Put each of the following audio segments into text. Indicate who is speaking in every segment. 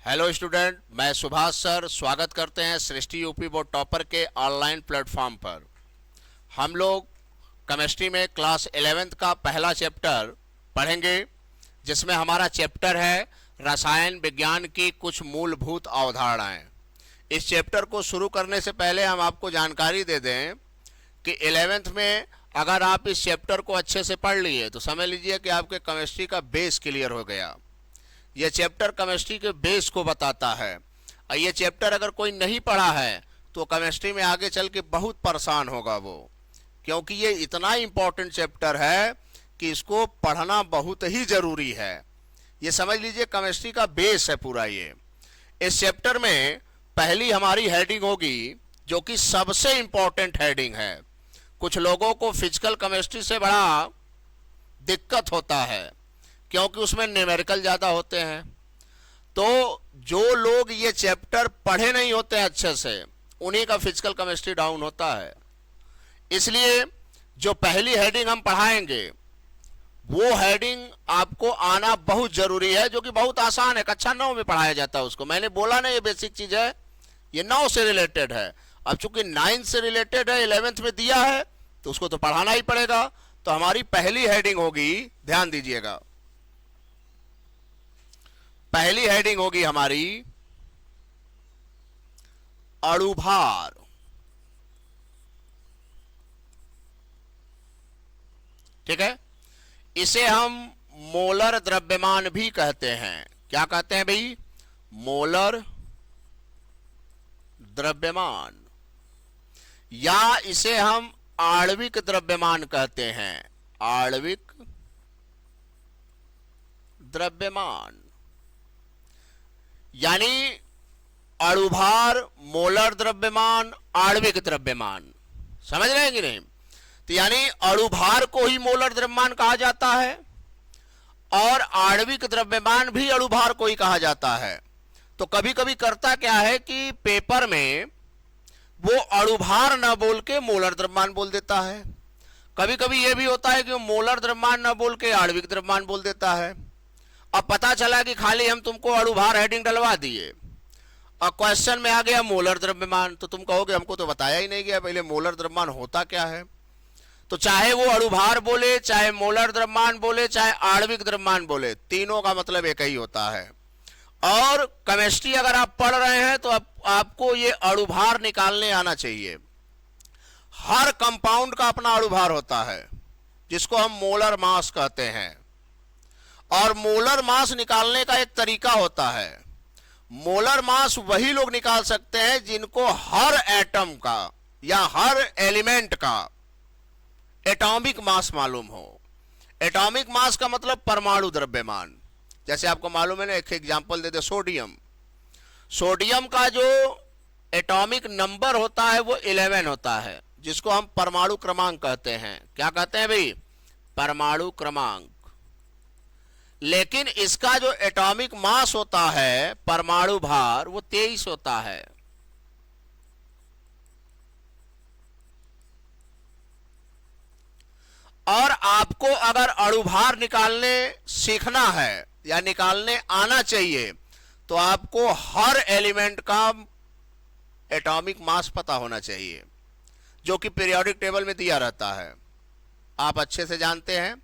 Speaker 1: Hello student, मैं Subhash sir स्वागत करते हैं सृष्टि यूपी बोर्ड टॉपर के ऑनलाइन प्लेटफॉर्म पर। हम लोग केमिस्ट्री में क्लास 11th का पहला चैप्टर पढ़ेंगे, जिसमें हमारा चैप्टर है रसायन विज्ञान की कुछ मूलभूत अवधारणाएं। इस चैप्टर को शुरू करने से पहले हम आपको जानकारी दे दें कि 11th में अगर आप इस चैप्टर को अच्छे से पढ़ लिए तो समझ लीजिए कि आपके केमिस्ट्री का बेस क्लियर हो गया। यह चैप्टर केमिस्ट्री के बेस को बताता है, और ये चैप्टर अगर कोई नहीं पढ़ा है तो केमिस्ट्री में आगे चल के बहुत परेशान होगा वो, क्योंकि ये इतना इम्पोर्टेंट चैप्टर है कि इसको पढ़ना बहुत ही ज़रूरी है। ये समझ लीजिए केमिस्ट्री का बेस है पूरा ये। इस चैप्टर में पहली हमारी हेडिंग होगी, जो कि सबसे इम्पोर्टेंट हेडिंग है। कुछ लोगों को फिजिकल केमिस्ट्री से बड़ा दिक्कत होता है, क्योंकि उसमें न्यूमेरिकल ज़्यादा होते हैं। तो जो लोग ये चैप्टर पढ़े नहीं होते हैं अच्छे से, उन्हीं का फिजिकल केमिस्ट्री डाउन होता है। इसलिए जो पहली हेडिंग हम पढ़ाएंगे वो हेडिंग आपको आना बहुत ज़रूरी है, जो कि बहुत आसान है। कक्षा 9 में पढ़ाया जाता है उसको। मैंने बोला ना, ये बेसिक चीज़ है, ये 9 से रिलेटेड है। अब चूंकि 9 से रिलेटेड है, 11th में दिया है, तो उसको तो पढ़ाना ही पड़ेगा। तो हमारी पहली हेडिंग होगी, ध्यान दीजिएगा, पहली हेडिंग होगी हमारी अणुभार। ठीक है, इसे हम मोलर द्रव्यमान भी कहते हैं। क्या कहते हैं भाई? मोलर द्रव्यमान, या इसे हम आणविक द्रव्यमान कहते हैं। आणविक द्रव्यमान यानी अणुभार, मोलर द्रव्यमान, आणविक द्रव्यमान। समझ रहे हैं कि नहीं? तो यानी अणुभार को ही मोलर द्रव्यमान कहा जाता है, और आणविक द्रव्यमान भी अणुभार को ही कहा जाता है। तो कभी कभी करता क्या है कि पेपर में वो अणुभार न बोल के मोलर द्रव्यमान बोल देता है। कभी कभी ये भी होता है कि वो मोलर द्रव्यमान न बोल के आणविक द्रव्यमान बोल देता है। अब पता चला कि खाली हम तुमको अणुभार हेडिंग डलवा दिए और क्वेश्चन में आ गया मोलर द्रव्यमान, तो तुम कहोगे हमको तो बताया ही नहीं गया पहले मोलर द्रव्यमान होता क्या है। तो चाहे वो अणुभार बोले, चाहे मोलर द्रव्यमान बोले, चाहे आणविक द्रव्यमान बोले, तीनों का मतलब एक ही होता है। और केमिस्ट्री अगर आप पढ़ रहे हैं तो आपको ये अणुभार निकालने आना चाहिए। हर कंपाउंड का अपना अणुभार होता है, जिसको हम मोलर मास कहते हैं। और मोलर मास निकालने का एक तरीका होता है। मोलर मास वही लोग निकाल सकते हैं जिनको हर एटम का या हर एलिमेंट का एटॉमिक मास मालूम हो। एटॉमिक मास का मतलब परमाणु द्रव्यमान। जैसे आपको मालूम है ना, एक एग्जांपल देते, सोडियम। सोडियम का जो एटॉमिक नंबर होता है वो 11 होता है, जिसको हम परमाणु क्रमांक कहते हैं। क्या कहते हैं भाई? परमाणु क्रमांक। लेकिन इसका जो एटॉमिक मास होता है, परमाणु भार, वो 23 होता है। और आपको अगर अणुभार निकालने सीखना है या निकालने आना चाहिए, तो आपको हर एलिमेंट का एटॉमिक मास पता होना चाहिए, जो कि पीरियोडिक टेबल में दिया रहता है। आप अच्छे से जानते हैं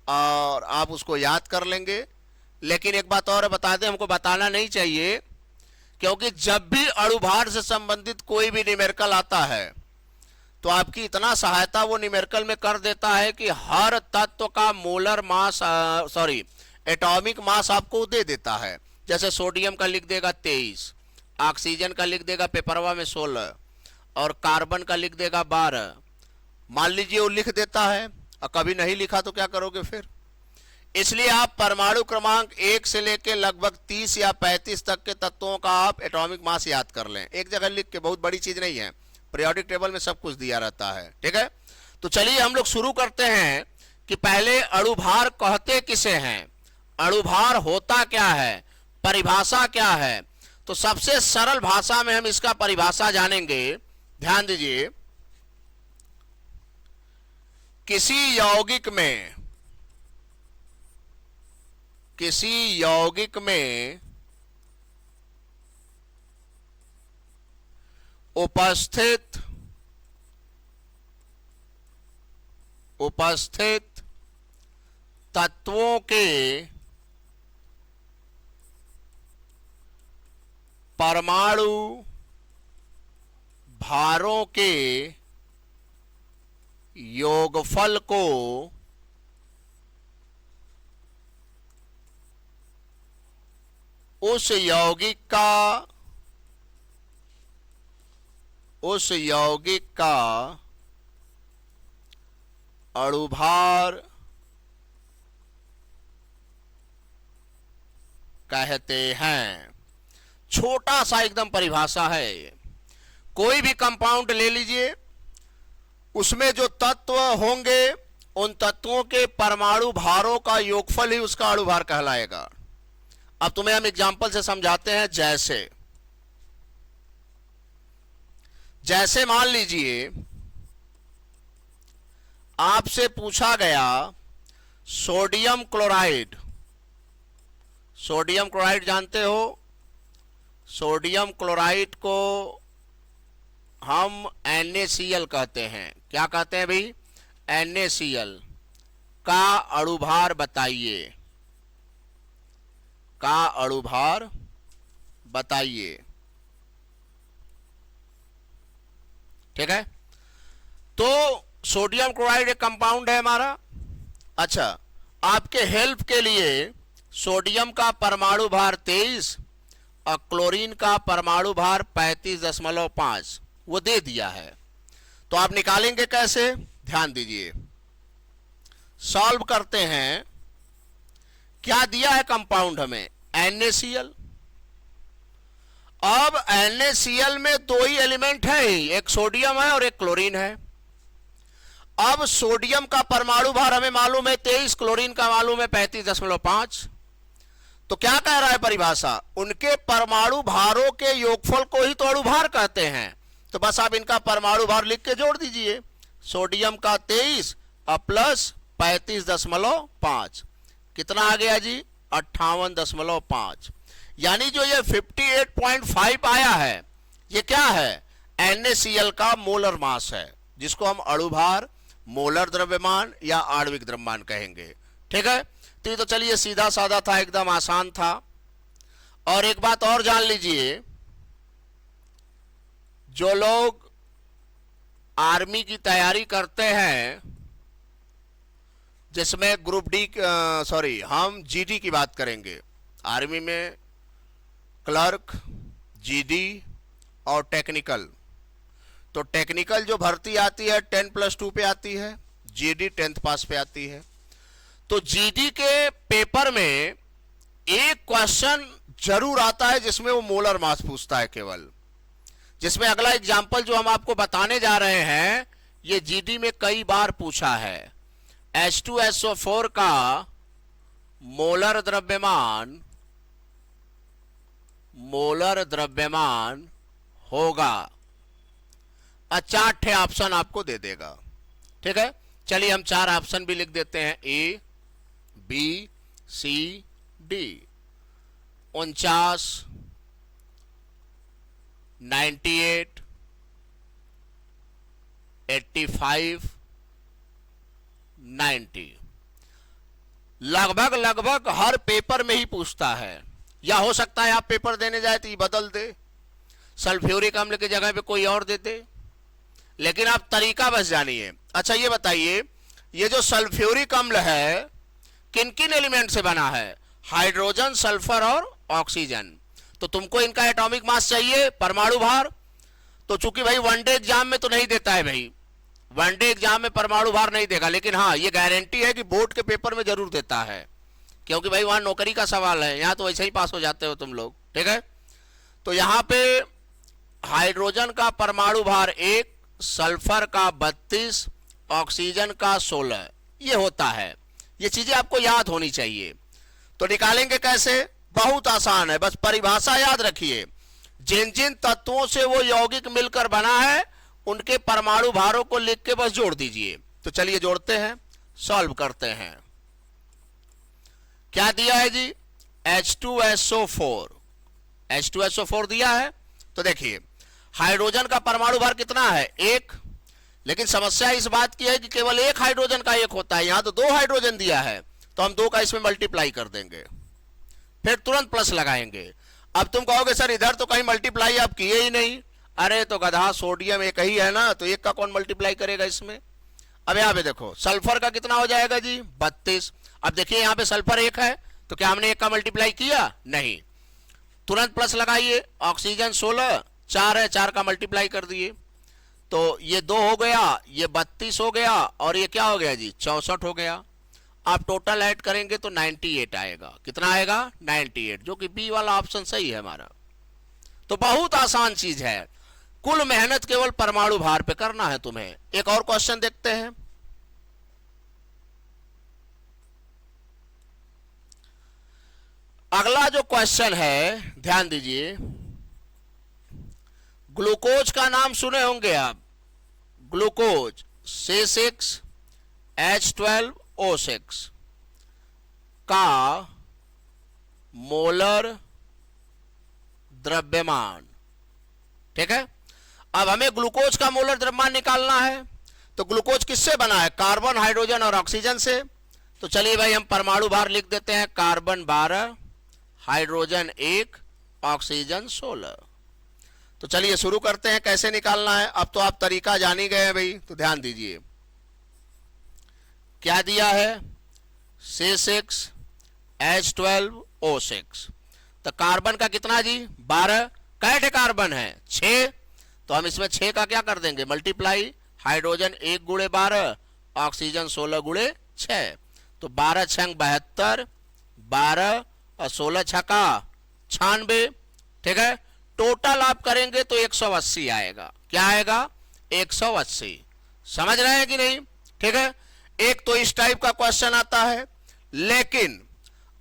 Speaker 1: और आप उसको याद कर लेंगे। लेकिन एक बात और बता दें, हमको बताना नहीं चाहिए, क्योंकि जब भी अणुभार से संबंधित कोई भी न्यूमेरिकल आता है तो आपकी इतना सहायता वो न्यूमेरिकल में कर देता है कि हर तत्व का molar mass, sorry, atomic mass आपको दे देता है। जैसे सोडियम का लिख देगा 23, ऑक्सीजन का लिख देगा पेपरवा में 16, और कार्बन का लिख देगा 12। मान लीजिए वो लिख देता है और कभी नहीं लिखा तो क्या करोगे फिर? इसलिए आप परमाणु क्रमांक 1 से लेकर लगभग 30 या 35 तक के तत्वों का आप एटॉमिक मास याद कर लें, एक जगह लिख के। बहुत बड़ी चीज नहीं है, पीरियोडिक टेबल में सब कुछ दिया रहता है। ठीक है, तो चलिए हम लोग शुरू करते हैं कि पहले अणुभार कहते किसे हैं, अणुभार होता क्या है, परिभाषा क्या है। तो सबसे सरल भाषा में हम इसका परिभाषा जानेंगे। ध्यान दीजिए, किसी यौगिक में किसी यौगिक में उपस्थित तत्वों के परमाणु भारों के योगफल को उस यौगिक का अणुभार कहते हैं। छोटा सा एकदम परिभाषा है। कोई भी कंपाउंड ले लीजिए, उसमें जो तत्व होंगे उन तत्वों के परमाणु भारों का योगफल ही उसका अणुभार कहलाएगा। अब तुम्हें हम एग्जांपल से समझाते हैं। जैसे मान लीजिए आपसे पूछा गया सोडियम क्लोराइड। सोडियम क्लोराइड जानते हो? सोडियम क्लोराइड को हम NaCl कहते हैं। क्या कहते हैं भाई? NaCl का अणुभार बताइए, का अणुभार बताइए। ठीक है, तो सोडियम क्लोराइड एक कंपाउंड है हमारा। अच्छा, आपके हेल्प के लिए सोडियम का परमाणु भार 23 और क्लोरीन का परमाणु भार 35.5 वो दे दिया है। तो आप निकालेंगे कैसे? ध्यान दीजिए, सॉल्व करते हैं। क्या दिया है कंपाउंड हमें? NaCl। अब NaCl में दो ही एलिमेंट है, एक सोडियम है और एक क्लोरीन है। अब सोडियम का परमाणु भार हमें मालूम है 23, क्लोरीन का मालूम है 35.5। तो क्या कह रहा है परिभाषा? उनके परमाणु भारों के योगफल को ही तो अणुभार कहते हैं। तो बस आप इनका परमाणु भार लिख के जोड़ दीजिए। सोडियम का 23 और प्लस 35.5 कितना आ गया जी? 58.5। यानी जो ये 58.5 आया है, ये क्या है? NaCl का मोलर मास है, जिसको हम अणुभार, मोलर द्रव्यमान या आणविक द्रव्यमान कहेंगे। ठीक है, तो ये तो चलिए सीधा साधा था, एकदम आसान था। और एक बात और जान लीजिए, जो लोग आर्मी की तैयारी करते हैं, जिसमें ग्रुप डी, हम GD की बात करेंगे। आर्मी में क्लर्क, GD और टेक्निकल। तो टेक्निकल जो भर्ती आती है 10+2 पे आती है, GD 10th पास पे आती है। तो GD के पेपर में एक क्वेश्चन जरूर आता है जिसमें वो मोलर मास पूछता है केवल। जिसमें अगला एग्जाम्पल जो हम आपको बताने जा रहे हैं, ये GD में कई बार पूछा है। H2SO4 का मोलर द्रव्यमान होगा। 4 ऑप्शन आपको दे देगा। ठीक है, चलिए हम 4 ऑप्शन भी लिख देते हैं, A, B, C, D। 49, 98, 85, 90। लगभग हर पेपर में ही पूछता है। या हो सकता है आप पेपर देने जाए तो ये बदल दे, सल्फ्यूरिक अम्ल की जगह पे कोई और दे दे, लेकिन आप तरीका बस जानिए। अच्छा ये बताइए, ये जो सल्फ्यूरिक अम्ल है किन किन एलिमेंट से बना है? हाइड्रोजन, सल्फर और ऑक्सीजन। तो तुमको इनका एटॉमिक मास चाहिए, परमाणु भार। तो चूंकि भाई वनडे एग्जाम में तो नहीं देता है भाई, वनडे एग्जाम में परमाणु भार नहीं देगा, लेकिन हाँ ये गारंटी है कि बोर्ड के पेपर में जरूर देता है, क्योंकि भाई वहां नौकरी का सवाल है, यहां तो वैसे ही पास हो जाते हो तुम लोग। ठीक है, तो यहां पे हाइड्रोजन का परमाणु भार 1, सल्फर का 32, ऑक्सीजन का 16 ये होता है। ये चीजें आपको याद होनी चाहिए। तो निकालेंगे कैसे? बहुत आसान है, बस परिभाषा याद रखिए। जिन जिन तत्वों से वो यौगिक मिलकर बना है उनके परमाणु भारों को लिख के बस जोड़ दीजिए। तो चलिए जोड़ते हैं, सॉल्व करते हैं। क्या दिया है जी? H2SO4 दिया है। तो देखिए हाइड्रोजन का परमाणु भार कितना है? 1। लेकिन समस्या इस बात की है कि केवल एक हाइड्रोजन का 1 होता है, यहां तो 2 हाइड्रोजन दिया है, तो हम 2 का इसमें मल्टीप्लाई कर देंगे, फिर तुरंत प्लस लगाएंगे। अब तुम कहोगे सर इधर तो कहीं मल्टीप्लाई आप किए ही नहीं। अरे तो गधा, सोडियम एक ही है ना, तो 1 का कौन मल्टीप्लाई करेगा इसमें? अब यहां पे देखो सल्फर का कितना हो जाएगा जी? 32। अब देखिए यहां पे सल्फर 1 है, तो क्या हमने 1 का मल्टीप्लाई किया? नहीं, तुरंत प्लस लगाइए। ऑक्सीजन 16, 4 है, 4 का मल्टीप्लाई कर दिए, तो ये 2 हो गया, ये 32 हो गया, और ये क्या हो गया जी? 64 हो गया। आप टोटल ऐड करेंगे तो 98 आएगा। कितना आएगा? 98, जो कि बी वाला ऑप्शन सही है हमारा। तो बहुत आसान चीज है, कुल मेहनत केवल परमाणु भार पे करना है तुम्हें। एक और क्वेश्चन देखते हैं। अगला जो क्वेश्चन है, ध्यान दीजिए, ग्लूकोज का नाम सुने होंगे आप। ग्लूकोज C6H12O6 का मोलर द्रव्यमान, ठीक है। अब हमें ग्लूकोज का मोलर द्रव्यमान निकालना है, तो ग्लूकोज किससे बना है? कार्बन, हाइड्रोजन और ऑक्सीजन से। तो चलिए भाई हम परमाणु भार लिख देते हैं, कार्बन 12, हाइड्रोजन 1, ऑक्सीजन 16। तो चलिए शुरू करते हैं, कैसे निकालना है। अब तो आप तरीका जान ही गए हैं भाई, तो ध्यान दीजिए। क्या दिया है? C6H12O6। तो कार्बन का कितना जी? 12। कैटे कार्बन है? 6। तो हम इसमें 6 का क्या कर देंगे? मल्टीप्लाई। हाइड्रोजन 1 गुणे 12, ऑक्सीजन 16 गुणे 6। तो 12 छंग 72, 12 और 16 छका 96, ठीक है। टोटल आप करेंगे तो 180 आएगा। क्या आएगा? 180। समझ रहे हैं कि नहीं? ठीक है। एक तो इस टाइप का क्वेश्चन आता है, लेकिन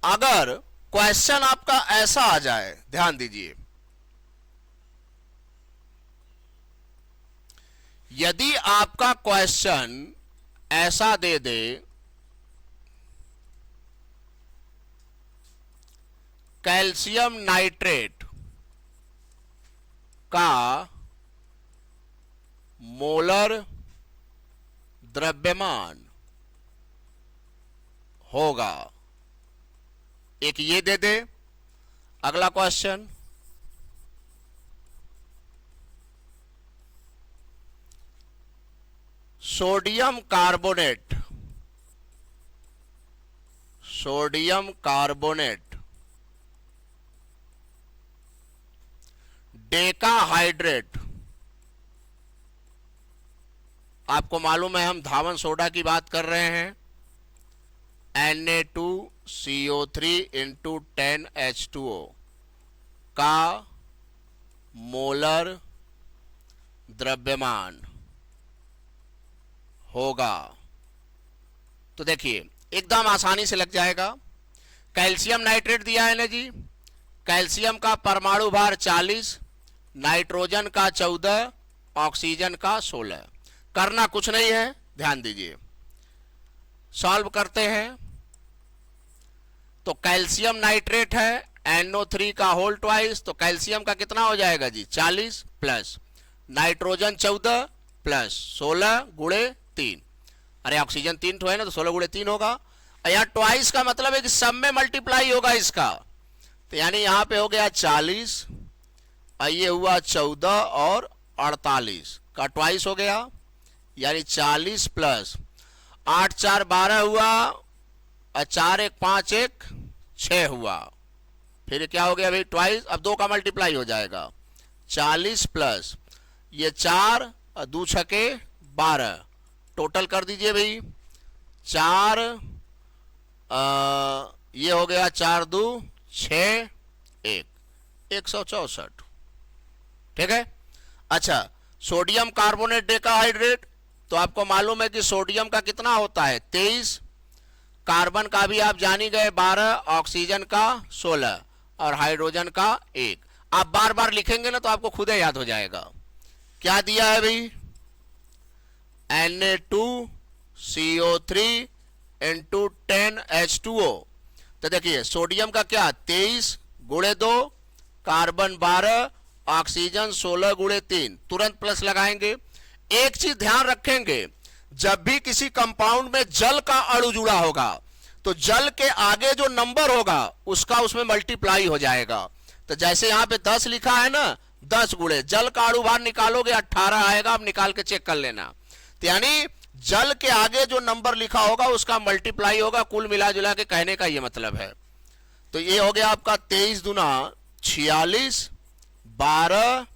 Speaker 1: अगर क्वेश्चन आपका ऐसा आ जाए, ध्यान दीजिए, यदि आपका क्वेश्चन ऐसा दे दे, कैल्शियम नाइट्रेट का मोलर द्रव्यमान होगा, एक ये दे दे। अगला question, sodium carbonate, sodium carbonate decahydrate, आपको मालूम है हम धावन सोडा की बात कर रहे हैं, Na2CO3 इंटू 10H2O का मोलर द्रव्यमान होगा। तो देखिए एकदम आसानी से लग जाएगा। कैल्शियम नाइट्रेट दिया है ना जी, कैल्शियम का परमाणु भार 40, नाइट्रोजन का 14, ऑक्सीजन का 16। करना कुछ नहीं है, ध्यान दीजिए, सॉल्व करते हैं। तो कैल्शियम नाइट्रेट है NO3 का होल ट्वाइस, तो कैल्शियम का कितना हो जाएगा जी? 40 प्लस नाइट्रोजन 14 प्लस 16 गुणे 3। अरे ऑक्सीजन 3 तो है ना, तो 16 गुणे 3 होगा। यहाँ ट्वाइस का मतलब है कि सब में मल्टीप्लाई होगा इसका, तो यानी यहां पे हो गया 40, ये हुआ 14 और 48 का ट्वाइस हो गया, यानी 40 प्लस 8 4 12 हुआ, और 4 1 5 1 6 हुआ। फिर क्या हो गया भाई? ट्वाइस। अब 2 का मल्टीप्लाई हो जाएगा, 40 प्लस ये 4 और 2 छके 12, टोटल कर दीजिए भाई 4, ये हो गया 4 2 6 1, 164, ठीक है। अच्छा, सोडियम कार्बोनेट डेकाहाइड्रेट, तो आपको मालूम है कि सोडियम का कितना होता है? 23, कार्बन का भी आप जान ही गए 12, ऑक्सीजन का 16 और हाइड्रोजन का 1। आप बार बार लिखेंगे ना तो आपको खुद ही याद हो जाएगा। क्या दिया है भाई? Na2CO3 into 10H2O। तो देखिए सोडियम का क्या? 23 गुणे 2, कार्बन 12, ऑक्सीजन 16 गुणे 3, तुरंत प्लस लगाएंगे। एक चीज ध्यान रखेंगे, जब भी किसी कंपाउंड में जल का अणु जुड़ा होगा तो जल के आगे जो नंबर होगा उसका उसमें मल्टीप्लाई हो जाएगा। तो जैसे यहां पे 10 लिखा है ना, 10 गुणे जल का अणु बाहर निकालोगे 18 आएगा, आप निकाल के चेक कर लेना। तो यानी जल के आगे जो नंबर लिखा होगा उसका मल्टीप्लाई होगा, कुल मिला जुला के कहने का ये मतलब है। तो ये हो गया आपका 23 दूना 46, 12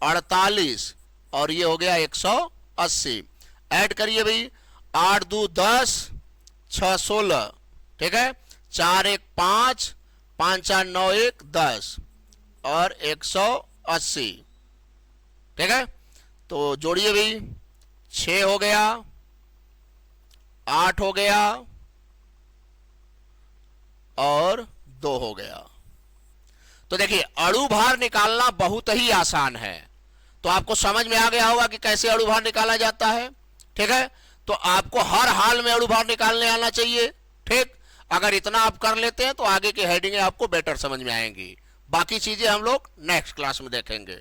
Speaker 1: 48 और ये हो गया 180। ऐड करिए भाई, 8 2 10, 6 16, ठीक है, 4 1 5, 5 4 9 1 10 और 180, ठीक है। तो जोड़िए भाई, 6 हो गया, 8 हो गया और 2 हो गया। तो देखिए अणु भार निकालना बहुत ही आसान है। तो आपको समझ में आ गया होगा कि कैसे अणु भार निकाला जाता है, ठीक है। तो आपको हर हाल में अणु भार निकालने आना चाहिए, ठीक। अगर इतना आप कर लेते हैं तो आगे की हेडिंगें आपको बेटर समझ में आएंगी। बाकी चीजें हम लोग नेक्स्ट क्लास में देखेंगे।